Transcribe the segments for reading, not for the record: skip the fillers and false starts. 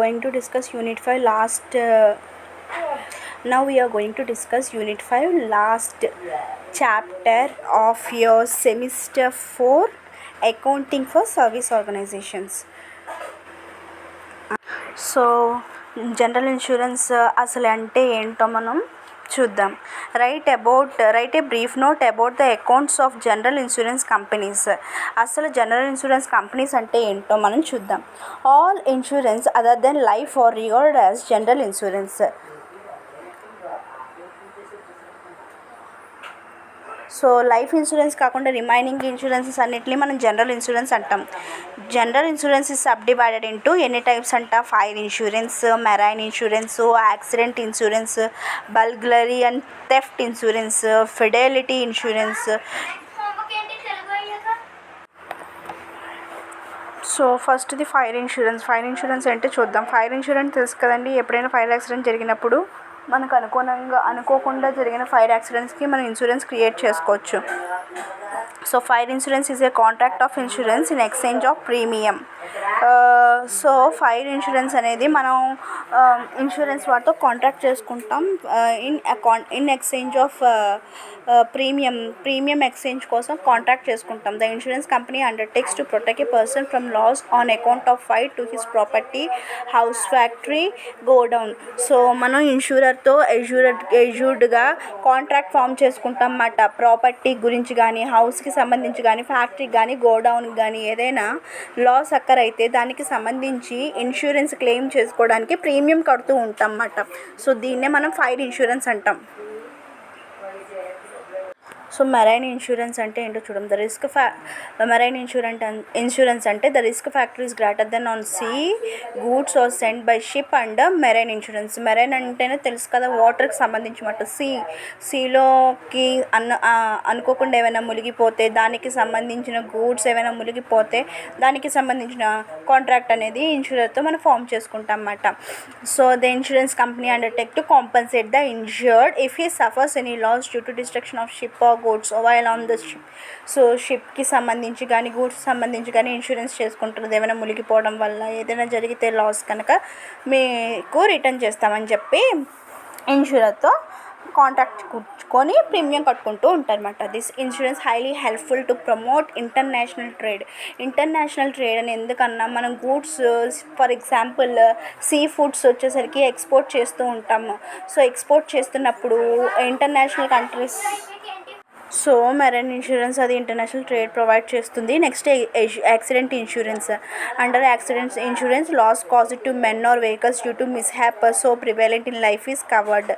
going to discuss Unit 5 now we are going to discuss Unit 5 last chapter of your semester 4 accounting for service organizations. So general insurance అసలు అంటే ఏంటో మనం చూద్దాం. Right a brief note about the accounts of general insurance companies. అసలు general insurance companies అంటే ఏంటో మనం చూద్దాం. All insurance other than life are regarded as general insurance. So life insurance కాకుండా రిమైనింగ్ ఇన్సూరెన్సెస్ అన్నిటిని మనం జనరల్ ఇన్సూరెన్స్ అంటాం. General insurance is sub divided into ఎన్ని టైప్స్ అంట? Fire insurance, marine insurance, accident insurance, burglary and theft insurance, Fidelity insurance. So ఫస్ట్ది fire insurance. Fire insurance అంటే చూద్దాం. Fire insurance తెలుసు కదండి, ఎప్పుడైనా ఫైర్ యాక్సిడెంట్ జరిగినప్పుడు మనకు అనుకోకుండా జరిగిన ఫైర్ యాక్సిడెంట్స్కి మనం ఇన్సూరెన్స్ క్రియేట్ చేసుకోవచ్చు. So fire insurance is a contract of insurance in exchange of premium. So fire insurance అనేది మనం ఇన్సూరెన్స్ వాటితో కాంట్రాక్ట్ చేసుకుంటాం in exchange of premium exchange కోసం కాంట్రాక్ట్ చేసుకుంటాం. The insurance company undertakes to protect a person from loss on account of fire to his property, house, factory, godown. So మనం ఇన్సూరర్తో ఎజ్యూర్డ్గా contract form చేసుకుంటాం అన్నమాట. Property గురించి కానీ, హౌస్కి సంబంధించి కానీ, ఫ్యాక్టరీకి కానీ, గోడౌన్కి కానీ ఏదైనా లాస్ అక్కర్ అయితే దానికి సంబంధించి ఇన్సూరెన్స్ క్లెయిమ్ చేసుకోవడానికి ప్రీమియం కడుతూ ఉంటాం అన్నమాట. సో దీన్నే మనం ఫైర్ ఇన్సూరెన్స్ అంటాం. సో మెరైన్ ఇన్సూరెన్స్ అంటే ఏంటో చూద్దాం. మెరైన్ ఇన్సూరెన్స్ అంటే the risk factor is greater than on sea, goods are send by ship and marine insurance. Marine అంటేనే తెలుసు కదా, వాటర్కి సంబంధించి మాట. సీలోకి అనుకోకుండా ఏమైనా మునిగిపోతే దానికి సంబంధించిన గూడ్స్ ఏమైనా మునిగిపోతే దానికి సంబంధించిన కాంట్రాక్ట్ అనేది ఇన్సూరర్తో మనం ఫామ్ చేసుకుంటాం అన్నమాట. So the insurance company undertake to compensate the insured if he suffers any loss due to destruction of ship or goods while on the ship. So షిప్కి సంబంధించి కానీ, గూడ్స్కి సంబంధించి కానీ ఇన్సూరెన్స్ చేసుకుంటున్నది. ఏమైనా మునిగిపోవడం వల్ల ఏదైనా జరిగితే లాస్ కనుక మీకు రిటర్న్ చేస్తామని చెప్పి ఇన్సూరర్తో కాంట్రాక్ట్ కూర్చుకొని ప్రీమియం కట్టుకుంటూ ఉంటారన్నమాట. This insurance highly helpful to promote international trade. International trade అని ఎందుకన్నా, మనం goods for example sea foods వచ్చేసరికి ఎక్స్పోర్ట్ చేస్తూ ఉంటాము. సో ఎక్స్పోర్ట్ చేస్తున్నప్పుడు international countries, so marine insurance అది ఇంటర్నేషనల్ ట్రేడ్ ప్రొవైడ్ చేస్తుంది. Next accident insurance. Under accidents insurance loss caused to men or vehicles due to mishap so prevalent in life is covered.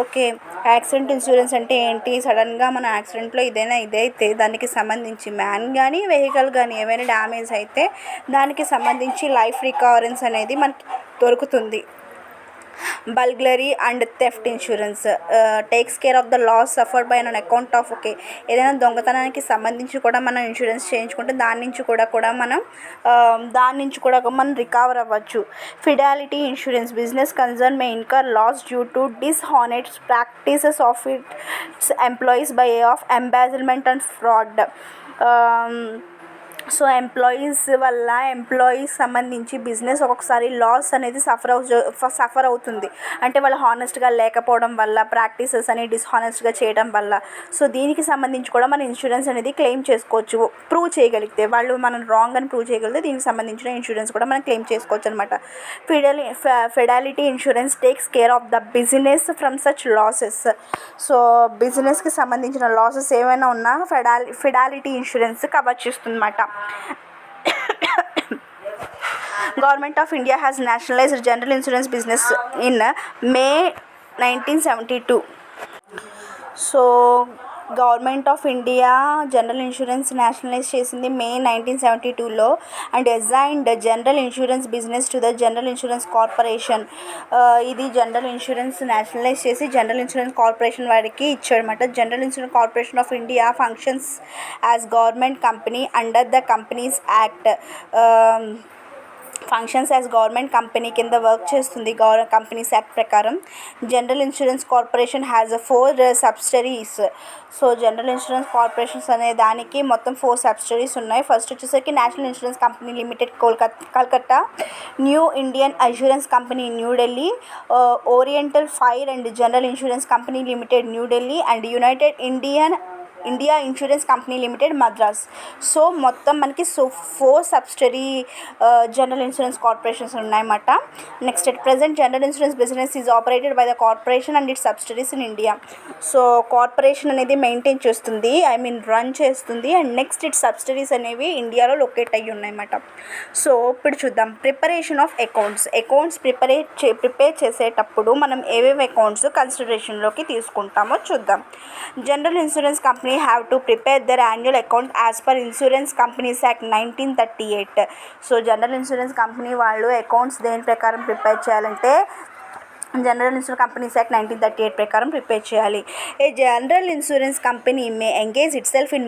Okay, accident insurance అంటే ఏంటి? సడన్గా మన యాక్సిడెంట్లో ఇదైతే దానికి సంబంధించి మ్యాన్ కానీ, వెహికల్ కానీ ఏమైనా డ్యామేజ్ అయితే దానికి సంబంధించి లైఫ్ రికవరెన్స్ అనేది మనకి దొరుకుతుంది. Burglary and theft insurance takes care of the loss suffered by an account of. Okay, ఏదైనా దొంగతనానికి సంబంధించి కూడా మనం ఇన్సూరెన్స్ చేయించుకుంటే దాని నుంచి కూడా మనం రికవర్ అవ్వచ్చు. Fidelity insurance business concern may incur loss due to dishonest practices of its employees by of embezzlement and fraud. So employees సంబంధించి బిజినెస్ ఒక్కొక్కసారి లాస్ అనేది సఫర్ అవుతుంది. అంటే వాళ్ళు హానెస్ట్గా లేకపోవడం వల్ల, ప్రాక్టీసెస్ అని డిస్హానెస్ట్గా చేయడం వల్ల. సో దీనికి సంబంధించి కూడా మన ఇన్సూరెన్స్ అనేది క్లెయిమ్ చేసుకోవచ్చు. ప్రూవ్ చేయగలిగితే, వాళ్ళు మనం రాంగ్ అని ప్రూవ్ చేయగలిగితే దీనికి సంబంధించిన ఇన్సూరెన్స్ కూడా మనం క్లెయిమ్ చేసుకోవచ్చు అనమాట. Fidelity insurance takes care of the business from such losses. So బిజినెస్కి సంబంధించిన లాసెస్ ఏమైనా ఉన్నా ఫిడాలిటీ ఇన్సూరెన్స్ కవర్ చేస్తుంది అన్నమాట. Government of India has nationalized general insurance business in May 1972. So government of India general insurance nationalize చేసింది May 1972లో and assigned general insurance business to the general insurance corporation. ఇది general insurance nationalize చేసి general insurance corporation వారికి ఇచ్చాడనమాట. General insurance corporation of India functions as government company under the companies act. Functions as government company కింద work చేస్తుంది companies act ప్రకారం. General insurance corporation has 4 subsidiaries. So general insurance corporations అనే దానికి మొత్తం 4 subsidiaries ఉన్నాయి. First వచ్చేసరికి national insurance company limited Calcutta, new Indian assurance company New Delhi, oriental fire and general insurance company limited New Delhi and United India insurance company limited Madras. So మొత్తం మనకి 4 subsidiary general insurance corporations ఉన్నాయన్నమాట. Next at present general insurance business is operated by the corporation and it's subsidiaries in India. So corporation అనేది maintain చేస్తుంది, run చేస్తుంది. And next it's subsidiaries అనేవి ఇండియాలో locate అయ్యి ఉన్నాయన్నమాట. సో ఇప్పుడు చూద్దాం ప్రిపరేషన్ ఆఫ్ అకౌంట్స్ ప్రిపేర్ చేసేటప్పుడు మనం ఏవేవి అకౌంట్స్ కన్సిడరేషన్లోకి తీసుకుంటామో చూద్దాం. General insurance company have to prepare their annual account as per Insurance Companies Act 1938. So general insurance company వాళ్ళు అకౌంట్స్ దేని ప్రకారం ప్రిపేర్ చేయాలంటే జనరల్ ఇన్సూరెన్స్ కంపెనీస్ యాక్ట్ 1938 ప్రకారం ప్రిపేర్ చేయాలి. A general insurance company may engage itself in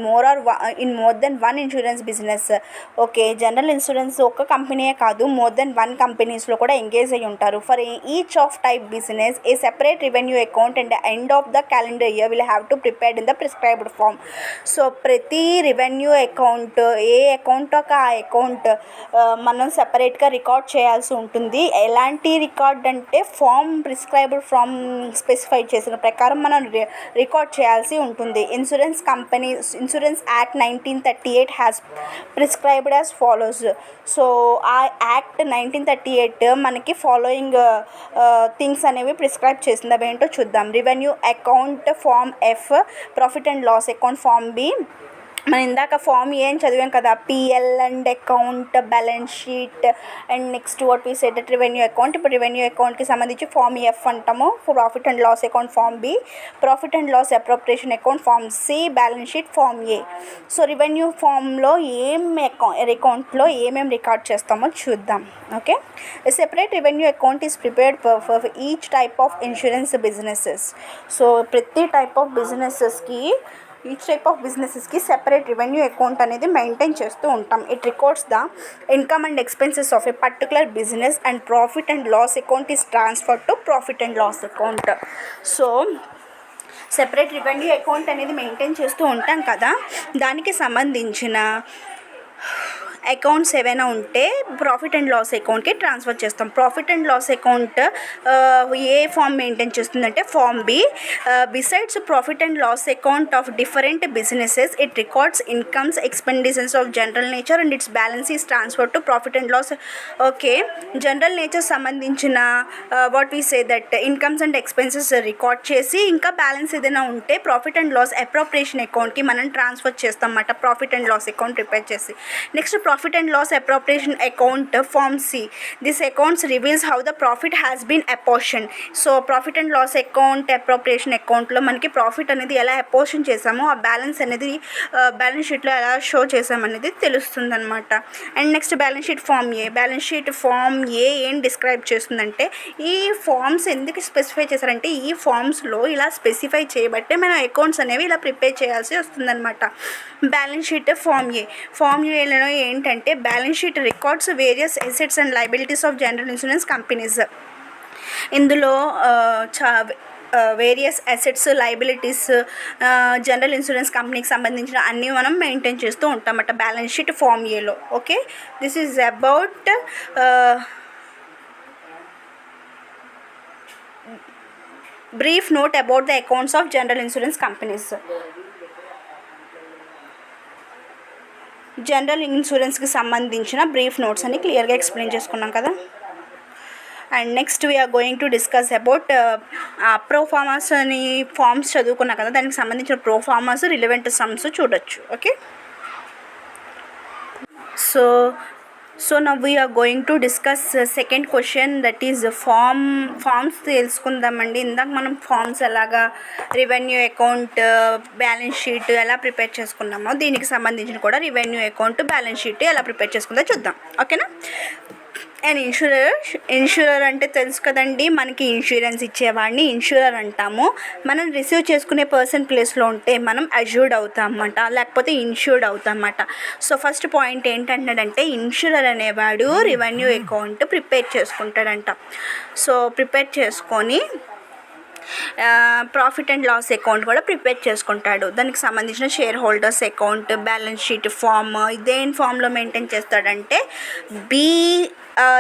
more than one insurance business. Okay, general insurance ఒక్క కంపెనీయే కాదు, more than 1 కంపెనీస్లో కూడా ఎంగేజ్ అయ్యి ఉంటారు. For each of type business a separate revenue account and end of the calendar year will have to prepared in the prescribed form. So ప్రతి revenue account a account ఒక ఆ account మనం సెపరేట్గా record చేయాల్సి ఉంటుంది. ఎలాంటి రికార్డ్ అంటే prescribed from specify చేసిన ప్రకారం మనం రికార్డ్ చేయాల్సి ఉంటుంది. Insurance act 1938 has prescribed as follows. So ఆ యాక్ట్ 1938 మనకి ఫాలోయింగ్ థింగ్స్ అనేవి ప్రిస్క్రైబ్ చేసింది. అవి ఏంటో చూద్దాం. Revenue account form F, profit and loss account form B. మనం ఇందాక ఫామ్ ఏం చదివాం కదా, PL and account, balance sheet and next what we said revenue account. ఇప్పుడు రెవెన్యూ అకౌంట్కి సంబంధించి ఫామ్ F అంటాము, profit and loss account form B, profit and loss appropriation account form C, balance sheet form A. So revenue ఫామ్లో అకౌంట్లో ఏమేమి record చేస్తామో చూద్దాం. Okay, separate revenue account is prepared for each type of insurance businesses. So ప్రతి type of బిజినెసెస్కి separate revenue account అనేది maintain చేస్తూ ఉంటాం. It records the income and expenses of a particular business and profit and loss account is transfer to profit and loss account. So separate revenue account అనేది maintain చేస్తూ ఉంటాం కదా, దానికి సంబంధించిన accounts ఏవైనా ఉంటే ప్రాఫిట్ అండ్ లాస్ అకౌంట్కి transfer చేస్తాం. Profit and loss account a form maintain చేస్తుందంటే form B. Besides profit and loss account of different businesses it records incomes expenditures of general nature and its balance is transfer to profit and loss. Okay, general nature సంబంధించిన what we say that incomes and expenses record చేసి ఇంకా balance ఏదైనా ఉంటే profit and loss appropriation అకౌంట్కి మనం transfer చేస్తాం అన్నమాట. Profit and loss account prepare చేసి next profit and loss appropriation account form C. This account reveals how the profit has been apportioned. So profit and loss account appropriation account లో మనకి profit అనేది ఎలా apportioned చేసామో ఆ balance అనేది balance షీట్లో ఎలా షో చేసామనేది తెలుస్తుంది అనమాట. And next balance sheet form A ఏం డిస్క్రైబ్ చేస్తుందంటే ఈ ఫామ్స్ ఎందుకు స్పెసిఫై చేశారంటే ఈ ఫామ్స్లో ఇలా స్పెసిఫై చేయబట్టే మనం అకౌంట్స్ అనేవి ఇలా ప్రిపేర్ చేయాల్సి వస్తుందన్నమాట. బ్యాలెన్స్ షీట్ ఫామ్ ఏలో ఏంటంటే balance sheet records various assets and liabilities of general insurance companies. ఇందులో various assets, liabilities general insurance కంపెనీకి సంబంధించిన అన్నీ మనం మెయింటైన్ చేస్తూ ఉంటామన్నమాట బ్యాలెన్స్ షీట్ ఫామ్ ఏలో. Okay, this is about brief note about the accounts of general insurance companies. జనరల్ ఇన్సూరెన్స్కి సంబంధించిన బ్రీఫ్ నోట్స్ అని క్లియర్గా ఎక్స్ప్లెయిన్ చేసుకున్నాం కదా. And next we are going to discuss about proformas అని ఫార్మ్స్ చదువుకున్నాం కదా, దానికి సంబంధించిన ప్రోఫార్మర్స్, రిలవెంట్ సమ్స్ చూడొచ్చు. Okay, so now we are going to discuss second question, that is forms తెలుసుకుందామండి. ఇందాక మనం ఫార్మ్స్ ఎలాగా రెవెన్యూ అకౌంట్, బ్యాలెన్స్ షీట్ ఎలా ప్రిపేర్ చేసుకున్నామో దీనికి సంబంధించిన కూడా రెవెన్యూ అకౌంట్, బ్యాలెన్స్ షీట్ ఎలా ప్రిపేర్ చేసుకుందో చూద్దాం. ఓకేనా. అండ్ ఇన్సూరర్ అంటే తెలుసు కదండి, మనకి ఇన్సూరెన్స్ ఇచ్చేవాడిని ఇన్సూరర్ అంటాము. మనం రిసీవ్ చేసుకునే పర్సన్ ప్లేస్లో ఉంటే మనం అష్యూర్డ్ అవుతాం అన్నమాట, లేకపోతే ఇన్సూర్డ్ అవుతాం అన్నమాట. సో ఫస్ట్ పాయింట్ ఏంటంటాడంటే, ఇన్సూరర్ అనేవాడు రెవెన్యూ అకౌంట్ ప్రిపేర్ చేసుకుంటాడంట. సో ప్రిపేర్ చేసుకొని ప్రాఫిట్ అండ్ లాస్ అకౌంట్ కూడా ప్రిపేర్ చేసుకుంటాడు. దానికి సంబంధించిన shareholders account, balance sheet form దేని ఫామ్లో మెయింటైన్ చేస్తాడంటే, B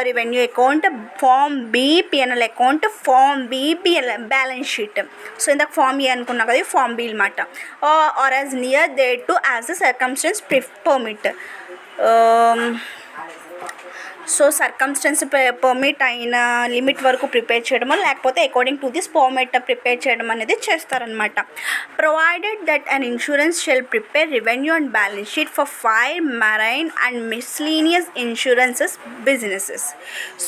revenue account, form B PNL account, form B PNL balance sheet. So ఇందాక ఫామ్ ఏ అనుకున్నా కదా, ఫామ్ బి అనమాట. Or as near thereto as the circumstances permit. So circumstances permit అయిన limit వరకు prepare చేయడమో, లేకపోతే according to this format prepare చేయడం అనేది చేస్తారనమాట. Provided that an insurance shall prepare revenue and balance sheet for fire, marine and miscellaneous insurances businesses.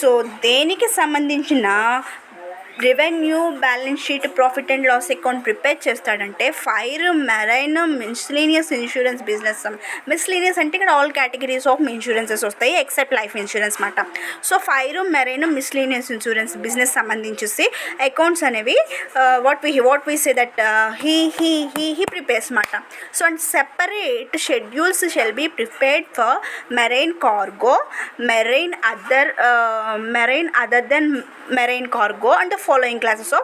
So దేనికి సంబంధించిన revenue, balance sheet, profit and loss account prepare చేస్తాడంటే, fire, marine, miscellaneous insurance business. Miscellaneous అంటే ఇక్కడ all categories of insurances వస్తాయి except life insurance మాట. So fire, marine, miscellaneous insurance business సంబంధించేసి accounts అనేవి what we say that he prepares మాట. So and separate schedules shall be prepared for marine cargo, marine other than marine cargo and the following classes of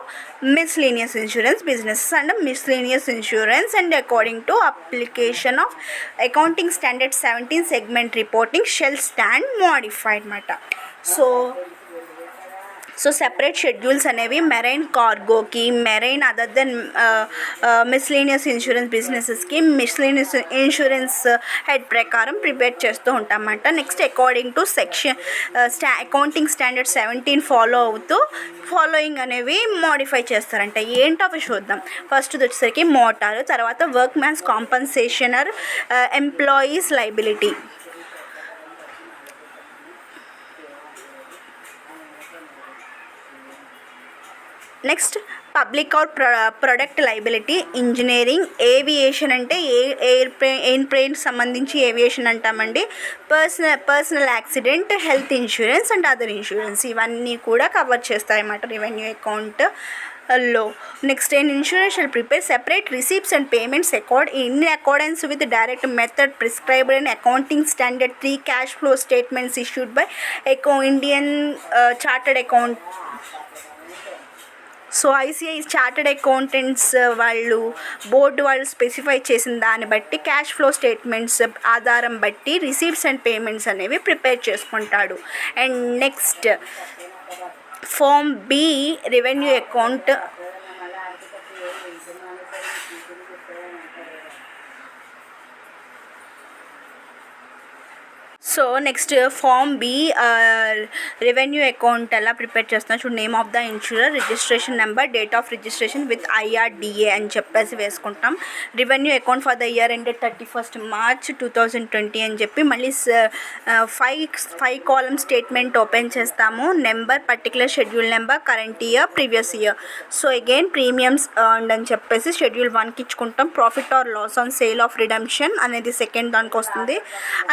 miscellaneous insurance businesses and miscellaneous insurance, and according to application of accounting standard 17 segment reporting shall stand modified mata. So separate schedules అనేవి marine కార్గోకి, marine other than miscellaneous insurance బిజినెసెస్కి miscellaneous insurance head ప్రకారం prepare చేస్తూ ఉంటామన్నమాట. Next according to section accounting standard 17 follow అవుతూ following అనేవి modify చేస్తారంట. ఏంటో అవి చూద్దాం. ఫస్ట్ వచ్చేసరికి మోటార్, తర్వాత workmen's compensation, employees liability. Next public or product liability, engineering, aviation అంటే ఎయిర్ప్లేన్ సంబంధించి ఏవియేషన్ అంటామండి, personal accident, health insurance and other insurance, ఇవన్నీ కూడా కవర్ చేస్తాయన్నమాట రెవెన్యూ అకౌంట్ లో. Next an insurer shall prepare separate receipts and payments in accordance with the direct method prescribed in accounting standard 3 cash flow statements issued by Indian chartered account. So ICI chartered accountants board వాళ్ళు specify చేసిన దాన్ని బట్టి cash flow statements ఆధారం బట్టి receipts and payments అనేవి prepare చేసుకుంటాడు. And next form B revenue account. So next form B revenue account ఎలా prepare చేస్తున్నా చూడు. Name of the insurer, registration number, date of registration with IRDA అని చెప్పేసి వేసుకుంటాం. Revenue account for the year ended 31st March 2020 అని చెప్పి మళ్ళీ 5 column statement open చేస్తాము. Number, particular schedule number, current year, previous year. So again premiums earned అని చెప్పేసి schedule 1కి ఇచ్చుకుంటాం. Profit or loss on sale of redemption అనేది second దానికి వస్తుంది.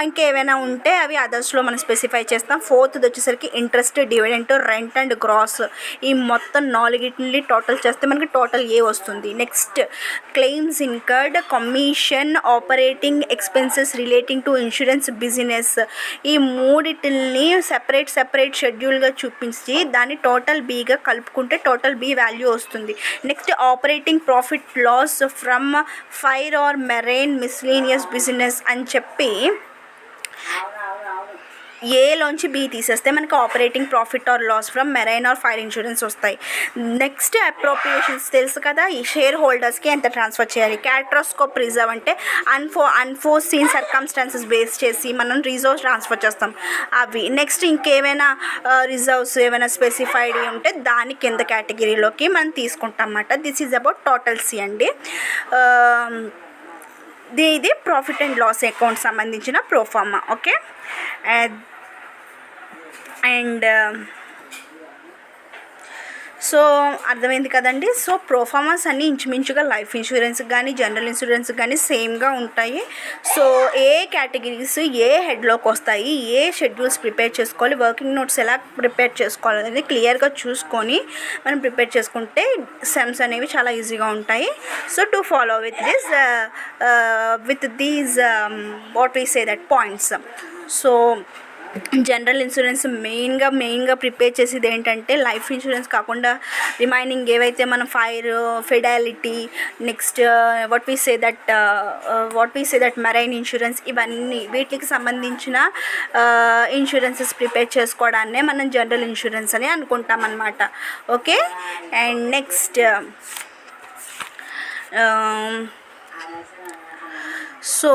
ఇంకేమైనా ఉంటే అవి అదర్స్లో మనం స్పెసిఫై చేస్తాం. 4th వచ్చేసరికి interest, dividend, rent and gross. ఈ మొత్తం 4 టోటల్ చేస్తే మనకి టోటల్ ఏ వస్తుంది. Next claims incurred, commission, operating expenses relating to insurance business. ఈ 3 సెపరేట్ షెడ్యూల్గా చూపించి దాన్ని టోటల్ బిగా కలుపుకుంటే టోటల్ బి వాల్యూ వస్తుంది. Next operating profit loss from fire or marine miscellaneous business అని చెప్పి ఏలోంచి బి తీసేస్తే మనకి operating profit or loss from marine or fire insurance వస్తాయి. నెక్స్ట్ అప్రోప్రియేషన్స్ తెలుసు కదా, ఈ షేర్ హోల్డర్స్కి ఎంత ట్రాన్స్ఫర్ చేయాలి. క్యాట్రాస్కోప్ రిజర్వ్ అంటే అన్ఫోర్సీన్ సర్కమ్స్టాన్సెస్ బేస్ చేసి మనం రిజర్వ్స్ ట్రాన్స్ఫర్ చేస్తాం అవి. నెక్స్ట్ ఇంకేమైనా రిజర్వ్స్ ఏమైనా స్పెసిఫైడ్ ఉంటే దాని కింద కేటగిరీలోకి మనం తీసుకుంటాం అన్నమాట. This is about total C అండి. ఇది ప్రాఫిట్ అండ్ లాస్ అకౌంట్ సంబంధించిన ప్రోఫార్మా. ఓకే. అండ్ సో అర్థమైంది కదండి. సో ప్రోఫార్మాస్ అన్నీ ఇంచుమించుగా లైఫ్ ఇన్సూరెన్స్ కానీ జనరల్ ఇన్సూరెన్స్ కానీ సేమ్గా ఉంటాయి. సో ఏ కేటగిరీస్ ఏ హెడ్లోకి వస్తాయి, ఏ షెడ్యూల్స్ ప్రిపేర్ చేసుకోవాలి, వర్కింగ్ నోట్స్ ఎలా ప్రిపేర్ చేసుకోవాలి అనేది క్లియర్గా చూసుకొని మనం ప్రిపేర్ చేసుకుంటే సెమ్స్ అనేవి చాలా ఈజీగా ఉంటాయి. So to follow with these what we say that points. So general insurance మెయిన్గా ప్రిపేర్ చేసేది ఏంటంటే లైఫ్ ఇన్సూరెన్స్ కాకుండా రిమైనింగ్ ఏవైతే మనం fire, fidelity, next what we say that marine insurance, ఇవన్నీ వీటికి సంబంధించిన ఇన్సూరెన్సెస్ ప్రిపేర్ చేసుకోవడాన్నే మనం జనరల్ ఇన్సూరెన్స్ అని అనుకుంటాం అన్నమాట. ఓకే, అండ్ నెక్స్ట్ సో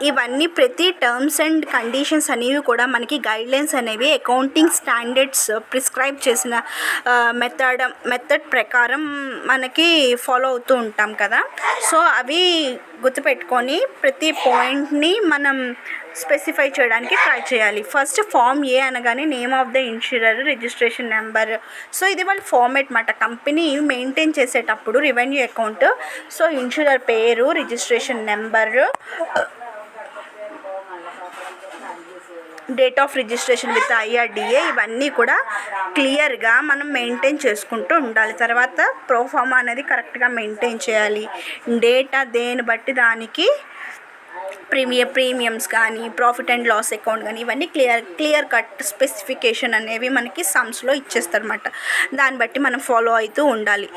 ఇవన్నీ ప్రతి టర్మ్స్ అండ్ కండిషన్స్ అనేవి కూడా మనకి గైడ్లైన్స్ అనేవి అకౌంటింగ్ స్టాండర్డ్స్ ప్రిస్క్రైబ్ చేసిన మెథడ్ ప్రకారం మనకి ఫాలో అవుతూ ఉంటాం కదా. సో అవి గుర్తుపెట్టుకొని ప్రతి పాయింట్ని మనం స్పెసిఫై చేయడానికి ట్రై చేయాలి. ఫస్ట్ ఫామ్ ఏ అనగానే name of the insurer, registration number. So ఇది వాళ్ళ ఫార్మేట్ మాట. కంపెనీ మెయింటైన్ చేసేటప్పుడు రెవెన్యూ అకౌంట్, సో ఇన్సూరర్ పేరు, registration number, date of registration with IRDA, ఇవన్నీ కూడా క్లియర్గా మనం మెయింటైన్ చేసుకుంటూ ఉండాలి. తర్వాత ప్రోఫార్మా అనేది కరెక్ట్గా మెయింటైన్ చేయాలి. డేటా దేని బట్టి దానికి ప్రీమియమ్స్ కానీ ప్రాఫిట్ అండ్ లాస్ అకౌంట్ కానీ ఇవన్నీ క్లియర్ కట్ స్పెసిఫికేషన్ అనేవి మనకి సమ్స్లో ఇచ్చేస్తారన్నమాట. దాన్ని బట్టి మనం ఫాలో అవుతూ ఉండాలి.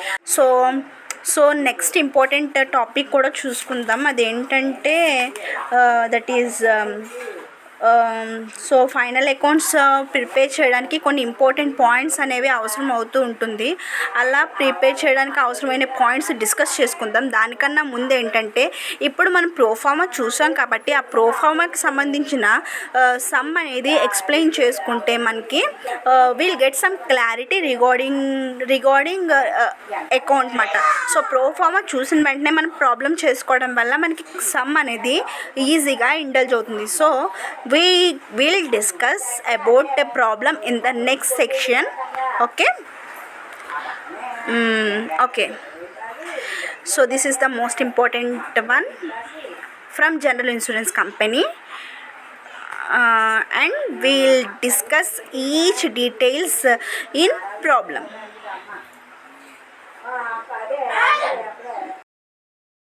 సో నెక్స్ట్ ఇంపార్టెంట్ టాపిక్ కూడా చూసుకుందాం. అదేంటంటే that is so final accounts prepare చేయడానికి కొన్ని ఇంపార్టెంట్ పాయింట్స్ అనేవి అవసరం అవుతూ ఉంటుంది. అలా ప్రిపేర్ చేయడానికి అవసరమైన పాయింట్స్ డిస్కస్ చేసుకుందాం. దానికన్నా ముందు ఏంటంటే ఇప్పుడు మనం ప్రోఫార్మా చూసాం కాబట్టి ఆ ప్రోఫార్మాకి సంబంధించిన సమ్ అనేది ఎక్స్ప్లెయిన్ చేసుకుంటే మనకి will get some clarity regarding account మాట. సో ప్రోఫార్మా చూసిన వెంటనే మనం ప్రాబ్లం చేసుకోవడం వల్ల మనకి సమ్ అనేది ఈజీగా ఇండల్జ్ అవుతుంది. So we will discuss about the problem in the next section. Okay, so this is the most important one from general insurance company, and we'll discuss each details in problem.